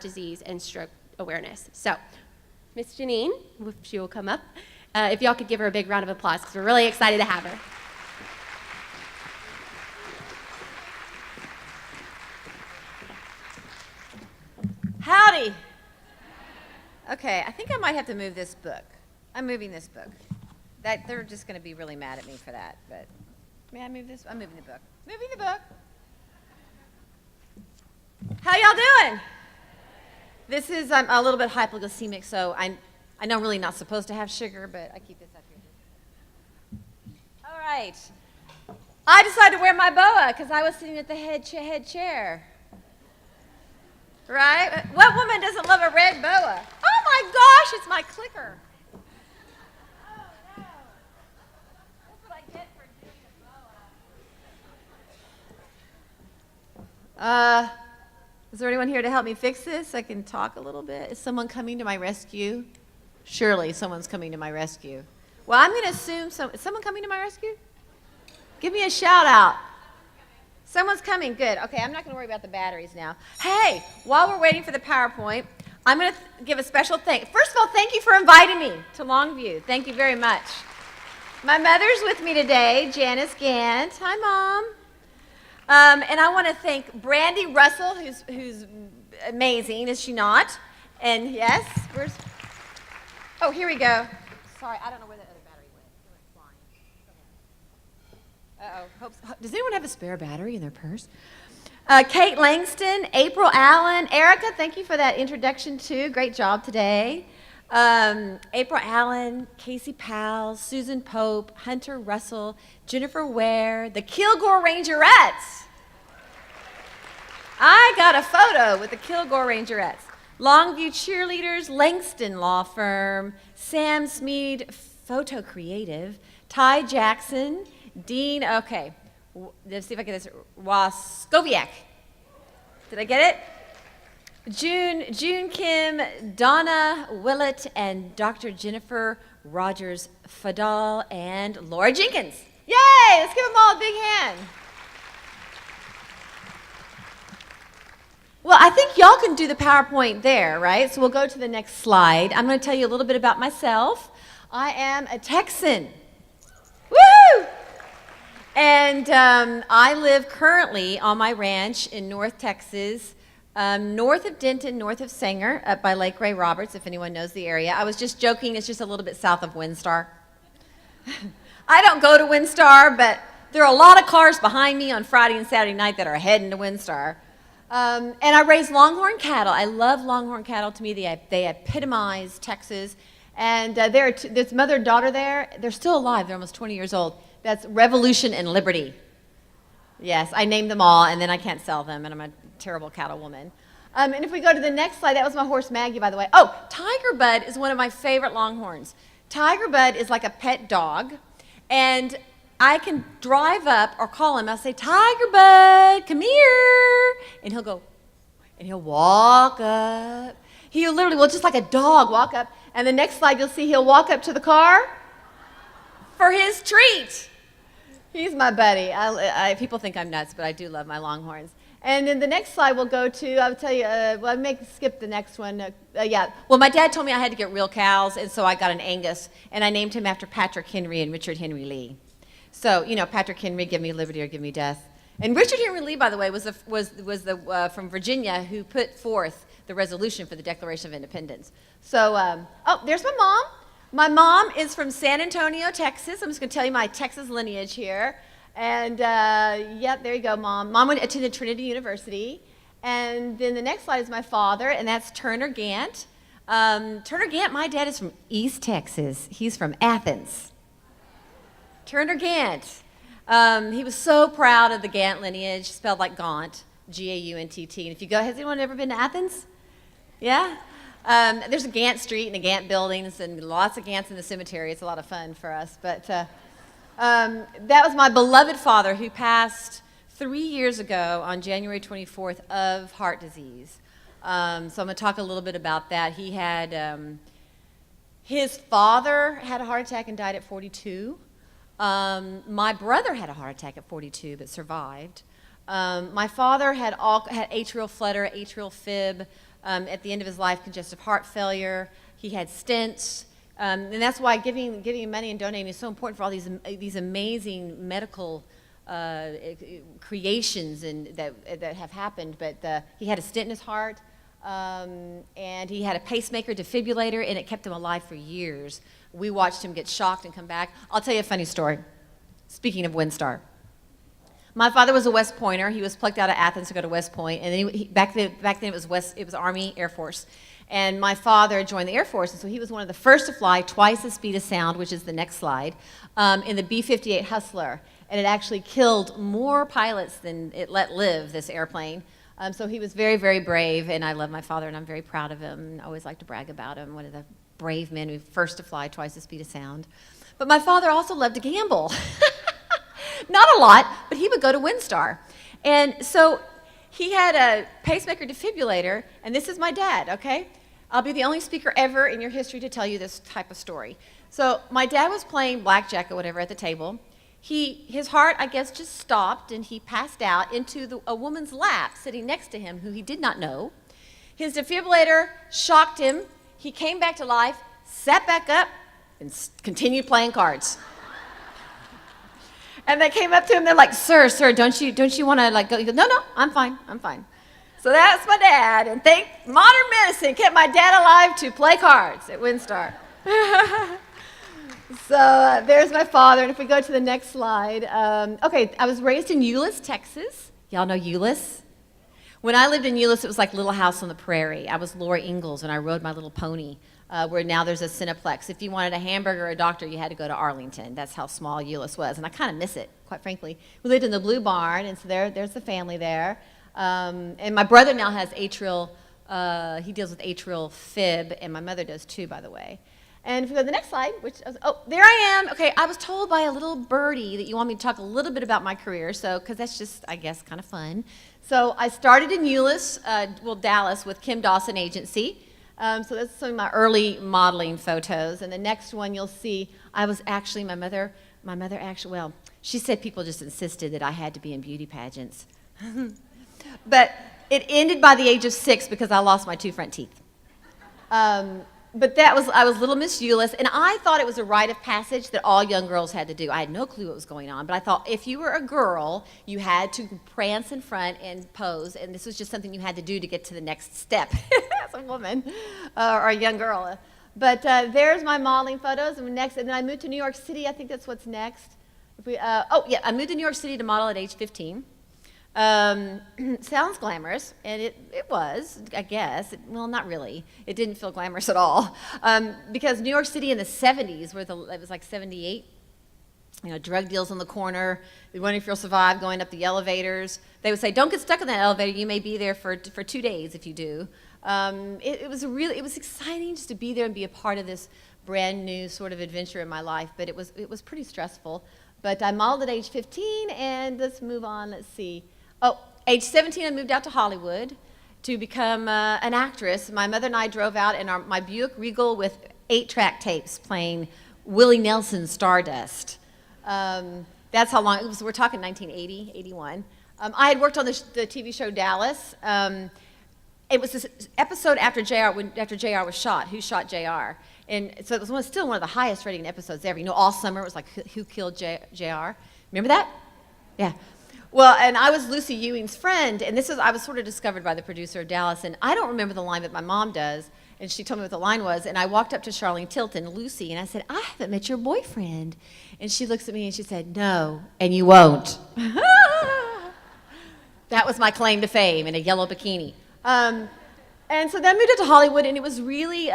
disease and stroke awareness. So, Miss Janine, if she will come up, if y'all could give her a big round of applause, because we're really excited to have her. Howdy. Okay, I think I might have to move this book. I'm moving this book. They're just going to be really mad at me for that, but may I move this? I'm moving the book. Moving the book. How y'all doing? This is a little bit hypoglycemic, so I know I'm really not supposed to have sugar, but I keep this up here. All right. I decided to wear my boa because I was sitting at the head chair. Right? What woman doesn't love a red boa? Oh my gosh, it's my clicker. Oh no. That's what I get for doing a boa. Is there anyone here to help me fix this? I can talk a little bit. Is someone coming to my rescue? Surely someone's coming to my rescue. Well, I'm going to assume is someone coming to my rescue? Give me a shout out. Someone's coming. Good. Okay, I'm not going to worry about the batteries now. Hey, while we're waiting for the PowerPoint, I'm going to give a special thanks. First of all, thank you for inviting me to Longview. Thank you very much. My mother's with me today, Janice Gant. Hi, Mom. And I want to thank Brandy Russell, who's amazing, is she not? And yes, oh, here we go. Sorry, I don't know where the other battery went. It went flying. Uh-oh. Does anyone have a spare battery in their purse? Kate Langston, April Allen, Erica, thank you for that introduction too. Great job today. April Allen, Casey Powell, Susan Pope, Hunter Russell, Jennifer Ware, the Kilgore Rangerettes. I got a photo with the Kilgore Rangerettes. Longview Cheerleaders, Langston Law Firm, Sam Smead, Photo Creative, Ty Jackson, Dean, okay, let's see if I get this, Waskoviak. Did I get it? June Kim, Donna Willett, and Dr. Jennifer Rogers Fadal, and Laura Jenkins. Yay! Let's give them all a big hand. Well, I think y'all can do the PowerPoint there, right? So we'll go to the next slide. I'm going to tell you a little bit about myself. I am a Texan. Woo! And I live currently on my ranch in North Texas, north of Denton, north of Sanger, up by Lake Ray Roberts, if anyone knows the area. I was just joking, it's just a little bit south of Windstar. I don't go to Windstar, but there are a lot of cars behind me on Friday and Saturday night that are heading to Windstar. And I raise longhorn cattle. I love longhorn cattle. To me, they epitomize Texas. And there's mother and daughter there. They're still alive. They're almost 20 years old. That's Revolution and Liberty. Yes, I named them all, and then I can't sell them, and I'm a terrible cattle woman. And if we go to the next slide, that was my horse Maggie, by the way. Oh, Tiger Bud is one of my favorite longhorns. Tiger Bud is like a pet dog, and I can drive up or call him. I'll say, Tiger Bud, come here. And he'll go, and he'll walk up. He'll literally, well, just like a dog, walk up. And the next slide, you'll see he'll walk up to the car for his treat. He's my buddy. People think I'm nuts, but I do love my longhorns. And then the next slide we'll go to, I'll tell you, well, skip the next one. Yeah. Well, my dad told me I had to get real cows, and so I got an Angus, and I named him after Patrick Henry and Richard Henry Lee. So, you know, Patrick Henry, give me liberty or give me death. And Richard Henry Lee, by the way, was from Virginia who put forth the resolution for the Declaration of Independence. So, oh, there's my mom. My mom is from San Antonio, Texas. I'm just going to tell you my Texas lineage here. And, yep, there you go, Mom. Mom attended Trinity University. And then the next slide is my father, and that's Turner Gant. Turner Gant, my dad is from East Texas. He's from Athens. Turner Gant. He was so proud of the Gant lineage, spelled like Gaunt, G-A-U-N-T-T. And if you go, has anyone ever been to Athens? Yeah? There's a Gant Street and a Gant buildings and lots of Gants in the cemetery. It's a lot of fun for us. But that was my beloved father who passed 3 years ago on January 24th of heart disease. So I'm going to talk a little bit about that. He had, his father had a heart attack and died at 42. My brother had a heart attack at 42 but survived. My father had atrial flutter, atrial fib, at the end of his life, congestive heart failure. He had stents. And that's why giving money and donating is so important for all these amazing medical creations that have happened. But he had a stent in his heart, and he had a pacemaker defibrillator, and it kept him alive for years. We watched him get shocked and come back. I'll tell you a funny story. Speaking of WinStar. My father was a West Pointer. He was plucked out of Athens to go to West Point, and then back then it was Army Air Force. And my father joined the Air Force, and so he was one of the first to fly twice the speed of sound, which is the next slide, in the B-58 Hustler. And it actually killed more pilots than it let live, this airplane. So he was very, very brave, and I love my father, and I'm very proud of him. And I always like to brag about him, one of the brave men who first to fly twice the speed of sound. But my father also loved to gamble. Not a lot, but he would go to WinStar. And so he had a pacemaker defibrillator, and this is my dad, okay? I'll be the only speaker ever in your history to tell you this type of story. So my dad was playing blackjack or whatever at the table. His heart, I guess, just stopped, and he passed out into a woman's lap sitting next to him who he did not know. His defibrillator shocked him. He came back to life, sat back up, and continued playing cards. And they came up to him, they're like, sir, don't you want to like go? He goes, no, I'm fine. So that's my dad, and thank modern medicine kept my dad alive to play cards at WinStar. So there's my father, and if we go to the next slide. Okay, I was raised in Euless, Texas. Y'all know Euless? When I lived in Euless, it was like Little House on the Prairie. I was Laura Ingalls, and I rode my little pony, where now there's a Cineplex. If you wanted a hamburger or a doctor, you had to go to Arlington. That's how small Euless was, and I kind of miss it, quite frankly. We lived in the Blue Barn, and so there's the family there. And my brother now has atrial, he deals with atrial fib, and my mother does too, by the way. And if we go to the next slide, there I am. Okay, I was told by a little birdie that you want me to talk a little bit about my career, because that's just, I guess, kind of fun. So I started in Euless, Dallas, with Kim Dawson Agency. So that's some of my early modeling photos. And the next one you'll see, I was actually, my mother actually, well, she said people just insisted that I had to be in beauty pageants. But it ended by the age of 6 because I lost my 2 front teeth. But I was Little Miss Euless, and I thought it was a rite of passage that all young girls had to do. I had no clue what was going on, but I thought if you were a girl, you had to prance in front and pose, and this was just something you had to do to get to the next step as a woman or a young girl. But there's my modeling photos, and then I moved to New York City. I think that's what's next. I moved to New York City to model at age 15. Sounds glamorous, and it was, I guess. Well, not really. It didn't feel glamorous at all. Because New York City in the 70s, it was like 78, drug deals on the corner, wondering if you'll survive going up the elevators. They would say, don't get stuck in that elevator. You may be there for 2 days if you do. It was exciting just to be there and be a part of this brand new sort of adventure in my life, but it was pretty stressful. But I modeled at age 15, and let's move on. Let's see. Age 17, I moved out to Hollywood to become an actress. My mother and I drove out in my Buick Regal with 8-track tapes playing Willie Nelson's Stardust. That's how long it was. We're talking 1980, 81. I had worked on the TV show Dallas. It was this episode after JR was shot. Who shot JR? And so it was still one of the highest rating episodes ever. All summer it was like Who Killed JR? Remember that? Yeah. Well, and I was Lucy Ewing's friend, and I was sort of discovered by the producer of Dallas, and I don't remember the line, but my mom does, and she told me what the line was, and I walked up to Charlene Tilton, Lucy, and I said, I haven't met your boyfriend. And she looks at me and she said, no, and you won't. That was my claim to fame in a yellow bikini. And so then I moved to Hollywood, and it was really,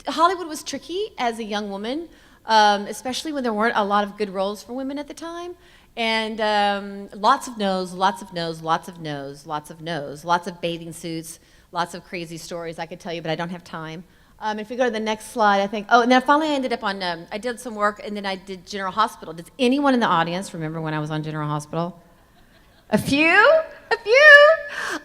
Hollywood was tricky as a young woman, especially when there weren't a lot of good roles for women at the time. And lots of no's, lots of no's, lots of no's, lots of no's, lots of bathing suits, lots of crazy stories I could tell you, but I don't have time. If we go to the next slide, I think, and then finally I ended up on, I did some work, and then I did General Hospital. Does anyone in the audience remember when I was on General Hospital? A few?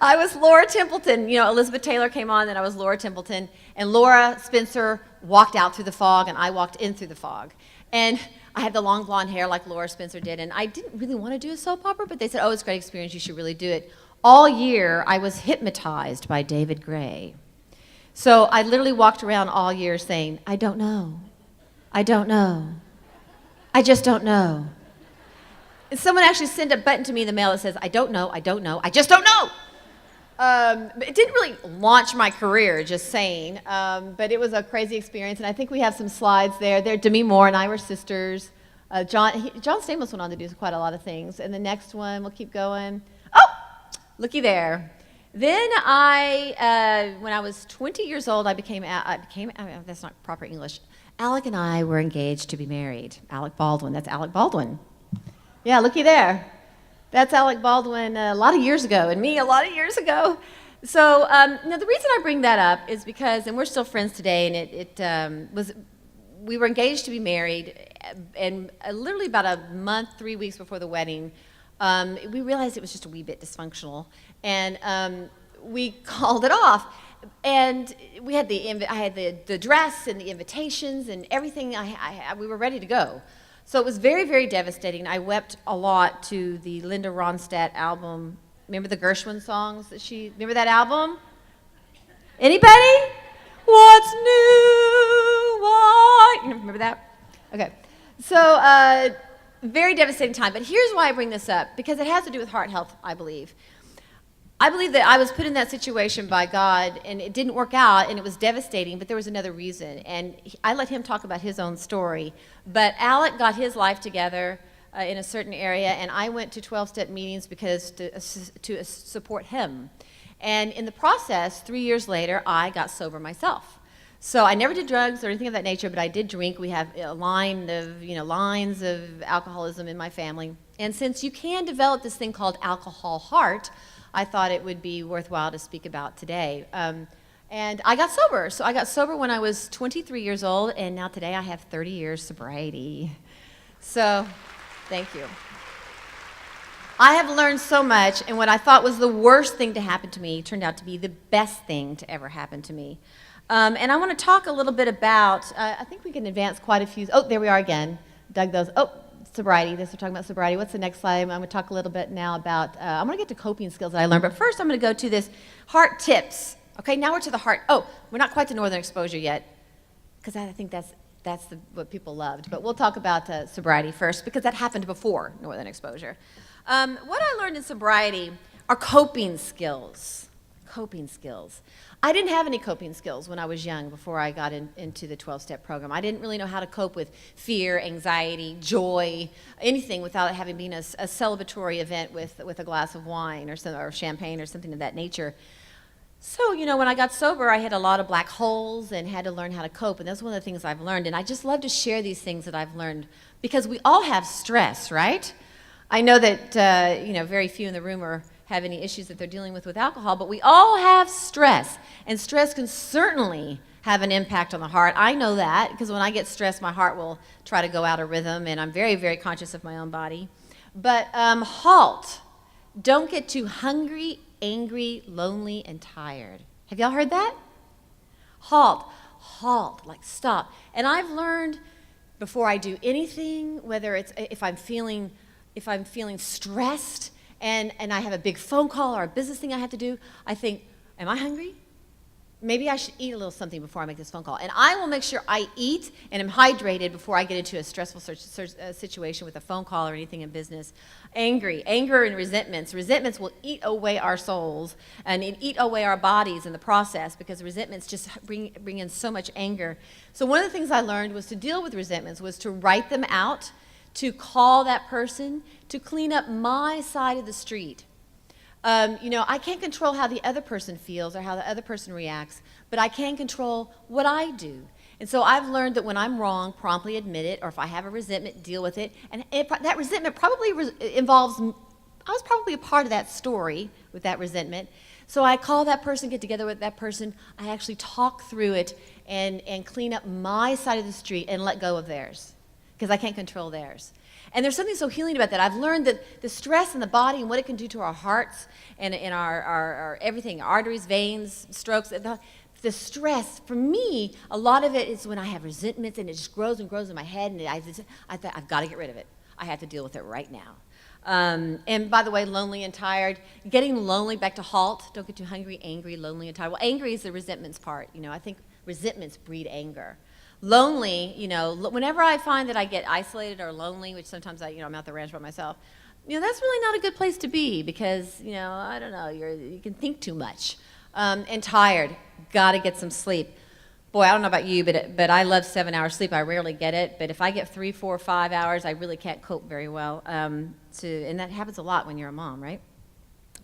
I was Laura Templeton. Elizabeth Taylor came on, and I was Laura Templeton. And Laura Spencer walked out through the fog, and I walked in through the fog. And I had the long blonde hair like Laura Spencer did, and I didn't really want to do a soap opera, but they said, it's a great experience, you should really do it. all year I was hypnotized by David Gray. So I literally walked around all year saying, I don't know. I don't know. I just don't know. And someone actually sent a button to me in the mail that says, I don't know, I just don't know. But it didn't really launch my career, just saying. But it was a crazy experience, and I think we have some slides there. Demi Moore and I were sisters. John Stamos went on to do quite a lot of things. And the next one, we'll keep going. Oh, looky there. Then when I was 20 years old, that's not proper English. Alec and I were engaged to be married. Alec Baldwin, that's Alec Baldwin. Yeah, looky there. That's Alec Baldwin a lot of years ago, and me a lot of years ago. So now the reason I bring that up is because, and we're still friends today, and we were engaged to be married, and literally about a month, 3 weeks before the wedding, we realized it was just a wee bit dysfunctional, and we called it off. And we had I had the dress and the invitations and everything. We were ready to go. So it was very, very devastating. I wept a lot to the Linda Ronstadt album. Remember the Gershwin songs remember that album? Anybody? What's new? Why? Remember that? Okay. So very devastating time. But here's why I bring this up, because it has to do with heart health, I believe. I believe that I was put in that situation by God, and it didn't work out, and it was devastating, but there was another reason. And I let him talk about his own story. But Alec got his life together in a certain area, and I went to 12-step meetings because to support him. And in the process, 3 years later, I got sober myself. So I never did drugs or anything of that nature, but I did drink. We have a line of, lines of alcoholism in my family. And since you can develop this thing called alcohol heart, I thought it would be worthwhile to speak about today. And I got sober. So I got sober when I was 23 years old, and now today I have 30 years sobriety. So thank you. I have learned so much, and what I thought was the worst thing to happen to me turned out to be the best thing to ever happen to me. And I want to talk a little bit about, I think we can advance quite a few. Oh, there we are again. Doug those. Oh, sobriety. We're talking about sobriety. What's the next slide? I'm going to talk a little bit now about, I'm going to get to coping skills that I learned. But first, I'm going to go to this heart tips. Okay, now we're to the heart. Oh, we're not quite to northern exposure yet, because I think that's what people loved. But we'll talk about sobriety first, because that happened before northern exposure. What I learned in sobriety are coping skills. Coping skills. I didn't have any coping skills when I was young before I got into the 12-step program. I didn't really know how to cope with fear, anxiety, joy, anything without it having been a celebratory event with a glass of wine or champagne or something of that nature. So, when I got sober, I had a lot of black holes and had to learn how to cope, and that's one of the things I've learned. And I just love to share these things that I've learned, because we all have stress, right? I know that, very few in the room have any issues that they're dealing with alcohol, but we all have stress, and stress can certainly have an impact on the heart. I know that, because when I get stressed, my heart will try to go out of rhythm, and I'm very, very conscious of my own body. But halt. Don't get too hungry, angry, lonely, and tired. Have y'all heard that? Halt, like stop. And I've learned before I do anything, whether it's if I'm feeling stressed and I have a big phone call or a business thing I have to do, I think, am I hungry? Maybe I should eat a little something before I make this phone call. And I will make sure I eat and am hydrated before I get into a stressful situation with a phone call or anything in business. Anger and resentments. Resentments will eat away our souls and eat away our bodies in the process, because resentments just bring in so much anger. So one of the things I learned was to deal with resentments was to write them out, to call that person, to clean up my side of the street. I can't control how the other person feels or how the other person reacts, but I can control what I do. And so I've learned that when I'm wrong, promptly admit it, or if I have a resentment, deal with it. And that resentment probably involves, I was probably a part of that story with that resentment. So I call that person, get together with that person, I actually talk through it and clean up my side of the street and let go of theirs, because I can't control theirs. And there's something so healing about that. I've learned that the stress in the body and what it can do to our hearts and in our everything, arteries, veins, strokes, the stress, for me, a lot of it is when I have resentments and it just grows and grows in my head, and I thought, I've got to get rid of it. I have to deal with it right now. And by the way, lonely and tired. Getting lonely, back to halt. Don't get too hungry, angry, lonely, and tired. Well, angry is the resentments part. I think resentments breed anger. Lonely, whenever I find that I get isolated or lonely, which sometimes I'm out the ranch by myself, that's really not a good place to be because, I don't know, you can think too much. And tired, got to get some sleep. Boy, I don't know about you, but I love 7 hours sleep. I rarely get it, but if I get 3, 4, 5 hours, I really can't cope very well. And that happens a lot when you're a mom, right?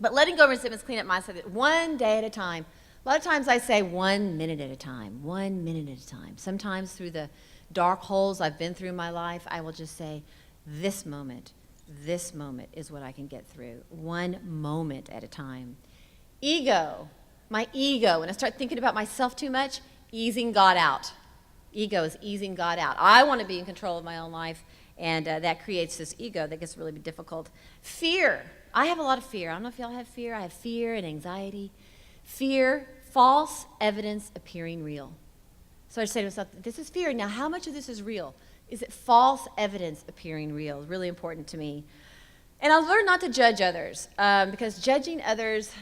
But letting go of resentments, clean up my side, one day at a time. A lot of times I say 1 minute at a time, 1 minute at a time. Sometimes through the dark holes I've been through in my life, I will just say, this moment is what I can get through. 1 moment at a time. Ego, my ego, when I start thinking about myself too much, easing God out. Ego is easing God out. I want to be in control of my own life, and that creates this ego that gets really difficult. Fear. I have a lot of fear. I don't know if y'all have fear. I have fear and anxiety. Fear, false evidence appearing real. So I say to myself, this is fear. Now, how much of this is real? Is it false evidence appearing real? Really important to me. And I've learned not to judge others because judging others,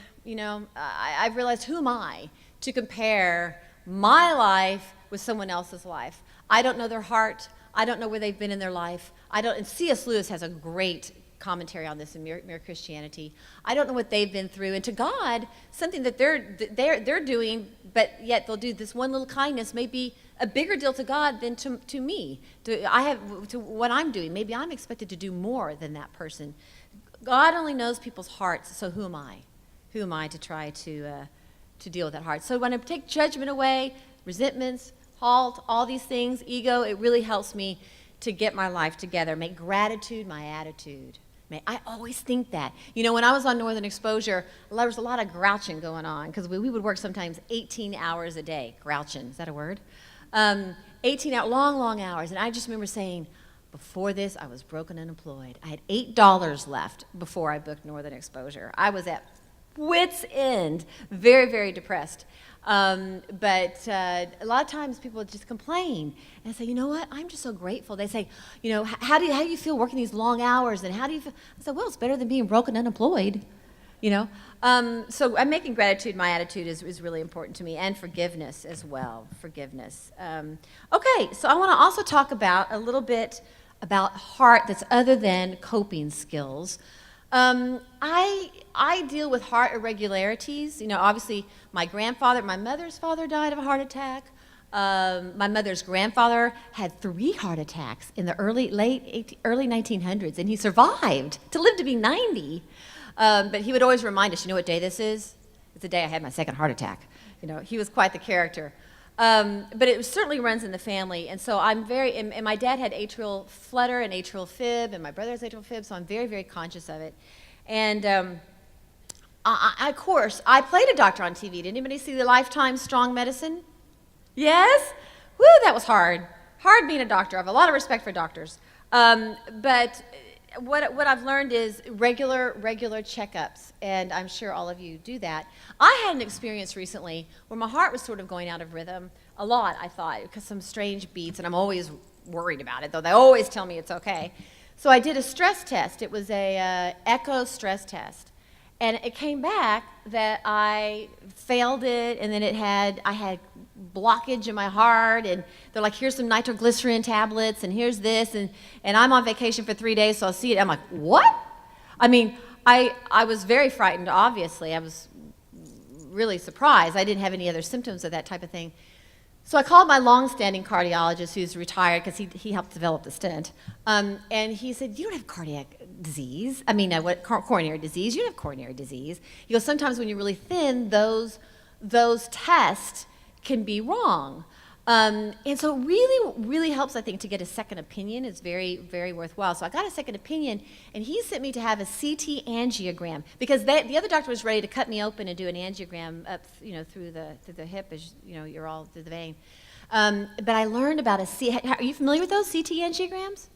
I've realized who am I to compare my life with someone else's life. I don't know their heart. I don't know where they've been in their life. And C.S. Lewis has a great commentary on this in Mere Christianity. I don't know what they've been through, and to God, something that they're doing, but yet they'll do this one little kindness may be a bigger deal to God than to me. To what I'm doing. Maybe I'm expected to do more than that person. God only knows people's hearts, so who am I? Who am I to try to deal with that heart? So when I take judgment away, resentments, halt, all these things, ego, it really helps me to get my life together, make gratitude my attitude. I always think that. When I was on Northern Exposure, there was a lot of grouching going on because we would work sometimes 18 hours a day. Grouching, is that a word? 18 hours, long hours. And I just remember saying, before this, I was broke and unemployed. I had $8 left before I booked Northern Exposure. I was at wit's end, very, very depressed. But a lot of times people just complain and say, you know what, I'm just so grateful. They say, how do you feel working these long hours, and how do you feel? I said, well, it's better than being broke and unemployed, So I'm making gratitude my attitude is really important to me, and forgiveness as well, forgiveness. Okay, so I want to also talk about a little bit about heart that's other than coping skills. I deal with heart irregularities. Obviously, my mother's father died of a heart attack. My mother's grandfather had 3 heart attacks in the early 1900s, and he survived to live to be 90. But he would always remind us, you know what day this is? It's the day I had my second heart attack. He was quite the character. But it certainly runs in the family, and so I'm and my dad had atrial flutter and atrial fib, and my brother has atrial fib, so I'm very, very conscious of it. And of course, I played a doctor on TV. Did anybody see the Lifetime Strong Medicine? Yes? Woo, that was hard. Hard being a doctor. I have a lot of respect for doctors. But what I've learned is regular checkups, and I'm sure all of you do that. I had an experience recently where my heart was sort of going out of rhythm a lot, I thought, because some strange beats, and I'm always worried about it, though they always tell me it's okay. So I did a stress test. It was a echo stress test, and it came back that I failed it, and then I had blockage in my heart, and they're like, here's some nitroglycerin tablets, and here's this, and I'm on vacation for 3 days, so I'll see it. I'm like, what? I mean, I was very frightened, obviously. I was really surprised. I didn't have any other symptoms of that type of thing. So I called my long-standing cardiologist, who's retired, because he helped develop the stent, and he said, you don't have cardiac disease. Coronary disease. You don't have coronary disease. He goes, sometimes when you're really thin, those tests can be wrong. And so it really, really helps, I think, to get a second opinion. It's very, very worthwhile. So I got a second opinion, and he sent me to have a CT angiogram because the other doctor was ready to cut me open and do an angiogram up, through the hip, as you're all through the vein. But I learned about are you familiar with those CT angiograms?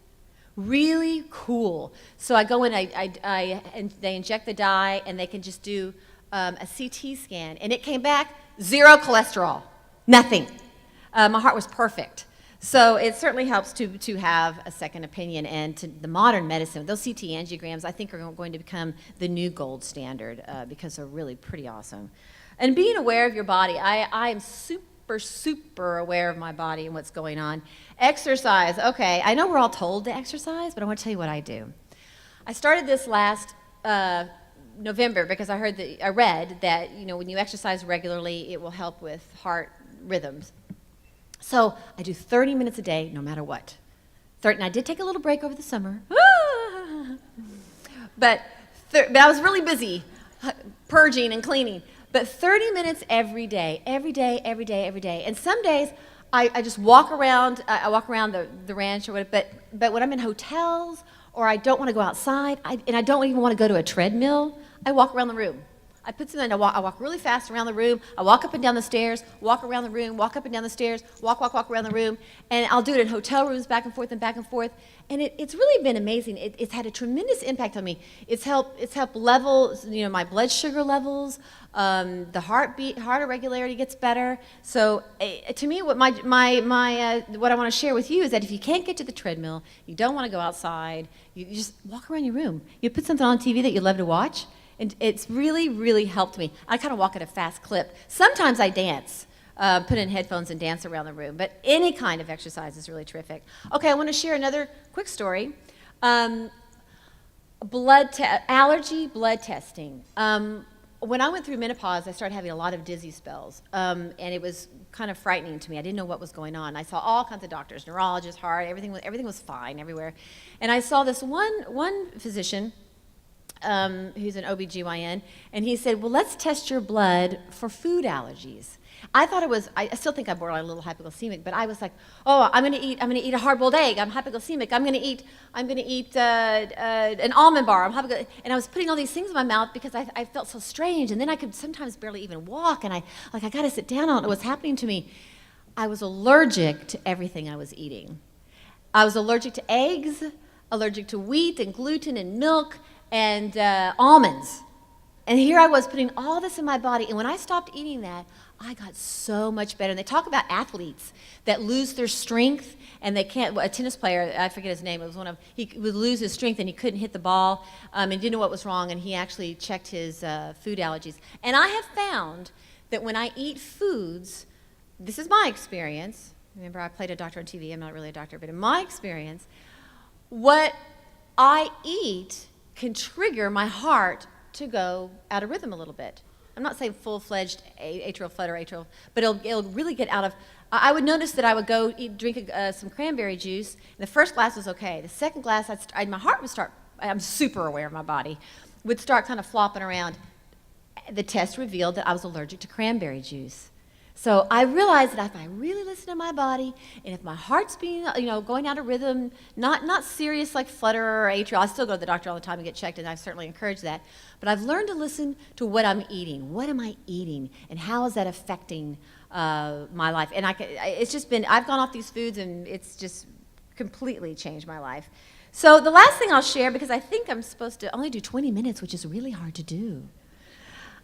Really cool. So I go in, and they inject the dye, and they can just do a CT scan, and it came back 0 cholesterol. Nothing. My heart was perfect. So it certainly helps to have a second opinion, and to the modern medicine, those CT angiograms I think are going to become the new gold standard because they're really pretty awesome. And being aware of your body, I am super aware of my body and what's going on. Exercise, okay, I know we're all told to exercise, but I want to tell you what I do. I started this last November because I read that when you exercise regularly, it will help with heart rhythms. So I do 30 minutes a day, no matter what. And I did take a little break over the summer. But I was really busy purging and cleaning. But 30 minutes every day. And some days I just walk around. I walk around the ranch or whatever. But when I'm in hotels or I don't want to go outside, and I don't even want to go to a treadmill, I walk around the room. I put something, I walk really fast around the room. I walk up and down the stairs, walk around the room, walk up and down the stairs, walk around the room. And I'll do it in hotel rooms back and forth. And it's really been amazing. It's had a tremendous impact on me. It's helped level, my blood sugar levels. The heart irregularity gets better. So to me, what what I want to share with you is that if you can't get to the treadmill, you don't want to go outside, you just walk around your room. You put something on TV that you love to watch. And it's really helped me. I kind of walk at a fast clip. Sometimes I dance, put in headphones and dance around the room. But any kind of exercise is really terrific. Okay, I want to share another quick story. Allergy blood testing. When I went through menopause, I started having a lot of dizzy spells. And it was kind of frightening to me. I didn't know what was going on. I saw all kinds of doctors, neurologists, heart, everything was fine everywhere. And I saw this one physician who's an OBGYN, and he said, well, let's test your blood for food allergies. I thought it was, I still think I'm borderline a little hypoglycemic, but I was like, oh, I'm gonna eat a hard-boiled egg, I'm hypoglycemic, I'm gonna eat an almond bar, and I was putting all these things in my mouth because I felt so strange, and then I could sometimes barely even walk, and I gotta sit down, I don't know what's happening to me. I was allergic to everything I was eating. I was allergic to eggs, allergic to wheat and gluten and milk, and almonds. And here I was putting all this in my body, and when I stopped eating that, I got so much better. And they talk about athletes that lose their strength, and they can't, a tennis player, I forget his name, it was he would lose his strength and he couldn't hit the ball, and didn't know what was wrong, and he actually checked his food allergies. And I have found that when I eat foods, this is my experience, remember I played a doctor on TV, I'm not really a doctor, but in my experience, what I eat can trigger my heart to go out of rhythm a little bit. I'm not saying full-fledged atrial flutter, but it'll really get out of. I would notice that I would go drink some cranberry juice, and the first glass was okay. The second glass, my heart would start. I'm super aware of my body, would start kind of flopping around. The test revealed that I was allergic to cranberry juice. So I realized that if I really listen to my body, and if my heart's being, going out of rhythm, not serious like flutter or atrial, I still go to the doctor all the time and get checked, and I certainly encourage that. But I've learned to listen to what I'm eating. What am I eating, and how is that affecting my life? And I've gone off these foods, and it's just completely changed my life. So the last thing I'll share, because I think I'm supposed to only do 20 minutes, which is really hard to do.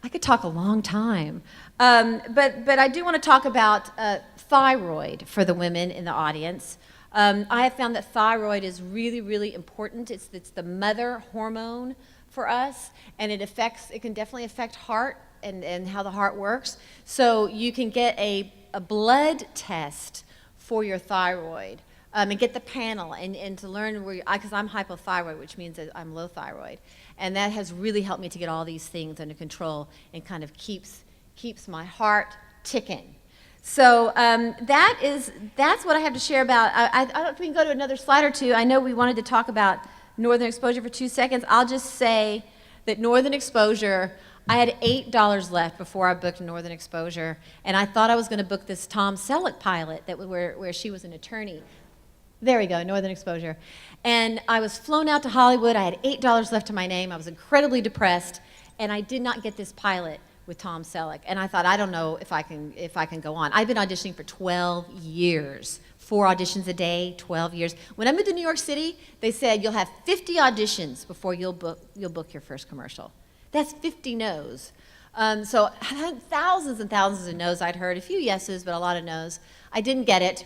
I could talk a long time, but I do want to talk about thyroid for the women in the audience. I have found that thyroid is really important. It's the mother hormone for us, and it can definitely affect heart and how the heart works. So you can get a blood test for your thyroid. And get the panel and to learn because I'm hypothyroid, which means that I'm low thyroid. And that has really helped me to get all these things under control and kind of keeps my heart ticking. So that's what I have to share about. I don't know if we can go to another slide or two. I know we wanted to talk about northern exposure for 2 seconds. I'll just say that northern exposure, I had $8 left before I booked northern exposure, and I thought I was going to book this Tom Selleck pilot where she was an attorney. There we go, northern exposure. And I was flown out to Hollywood. I had $8 left to my name. I was incredibly depressed, and I did not get this pilot with Tom Selleck. And I thought, I don't know if I can go on. I've been auditioning for 12 years. 4 auditions a day, 12 years. When I moved to New York City, they said you'll have 50 auditions before you'll book your first commercial. That's 50 no's. So I had thousands and thousands of no's I'd heard, a few yeses, but a lot of no's. I didn't get it.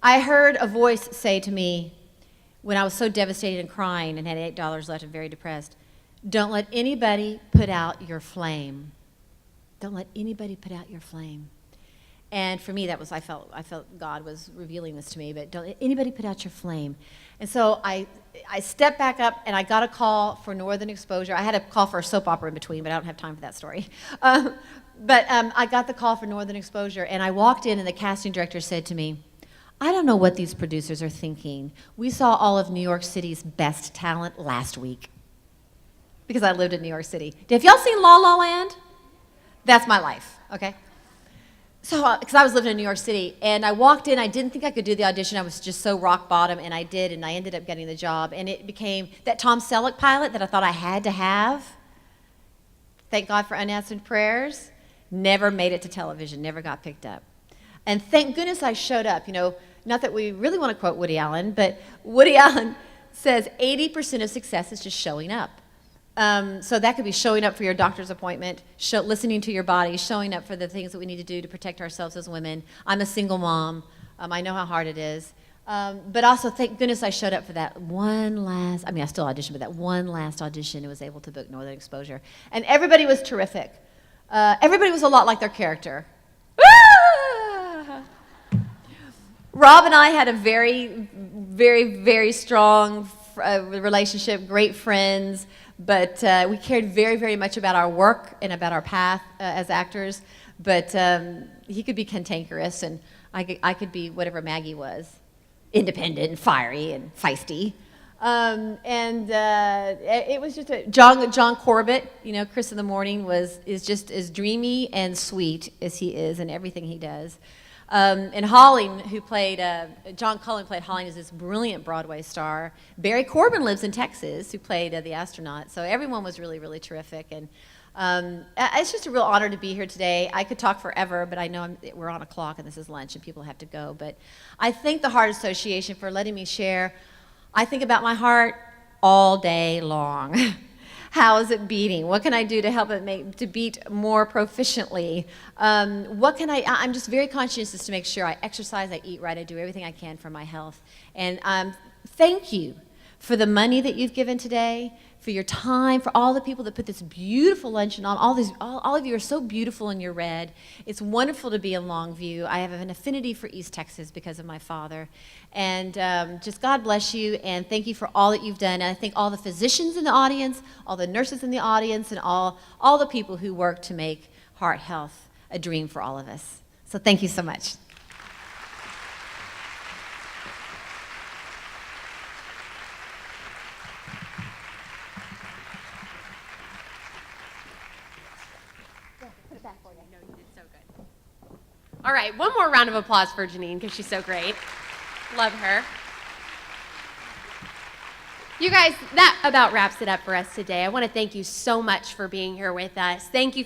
I heard a voice say to me when I was so devastated and crying and had $8 left and very depressed, don't let anybody put out your flame. Don't let anybody put out your flame. And for me, that was, I felt God was revealing this to me, but don't let anybody put out your flame. And so I stepped back up and I got a call for Northern Exposure. I had a call for a soap opera in between, but I don't have time for that story. But I got the call for Northern Exposure, and I walked in and the casting director said to me, I don't know what these producers are thinking. We saw all of New York City's best talent last week. Because I lived in New York City. Have y'all seen La La Land? That's my life, okay? So, because I was living in New York City, and I walked in, I didn't think I could do the audition. I was just so rock bottom, and I did, and I ended up getting the job. And it became that Tom Selleck pilot that I thought I had to have. Thank God for unanswered prayers. Never made it to television, never got picked up. And thank goodness I showed up. You know, not that we really want to quote Woody Allen, but Woody Allen says 80% of success is just showing up. So that could be showing up for your doctor's appointment, listening to your body, showing up for the things that we need to do to protect ourselves as women. I'm a single mom. I know how hard it is. But also, thank goodness I showed up for that one last, I still auditioned, but that one last audition and was able to book Northern Exposure. And everybody was terrific. Everybody was a lot like their character. Rob and I had a very, very, very strong relationship, great friends, but we cared very, very much about our work and about our path as actors. But he could be cantankerous, and I could be whatever Maggie was, independent and fiery and feisty. It was just John Corbett, you know, Chris in the Morning is just as dreamy and sweet as he is in everything he does. And Holling, who played, John Cullen played Holling, is this brilliant Broadway star. Barry Corbin lives in Texas, who played the astronaut. So everyone was really, really terrific. And it's just a real honor to be here today. I could talk forever, but I know we're on a clock and this is lunch and people have to go. But I thank the Heart Association for letting me share. I think about my heart all day long. How is it beating? What can I do to help it to beat more proficiently? I'm just very conscientious to make sure I exercise, I eat right, I do everything I can for my health. And thank you for the money that you've given today, for your time, for all the people that put this beautiful luncheon on. All of you are so beautiful in your red. It's wonderful to be in Longview. I have an affinity for East Texas because of my father. And just God bless you, and thank you for all that you've done. And I thank all the physicians in the audience, all the nurses in the audience, and all the people who work to make heart health a dream for all of us. So thank you so much. All right, one more round of applause for Janine because she's so great. Love her. You guys, that about wraps it up for us today. I want to thank you so much for being here with us. Thank you for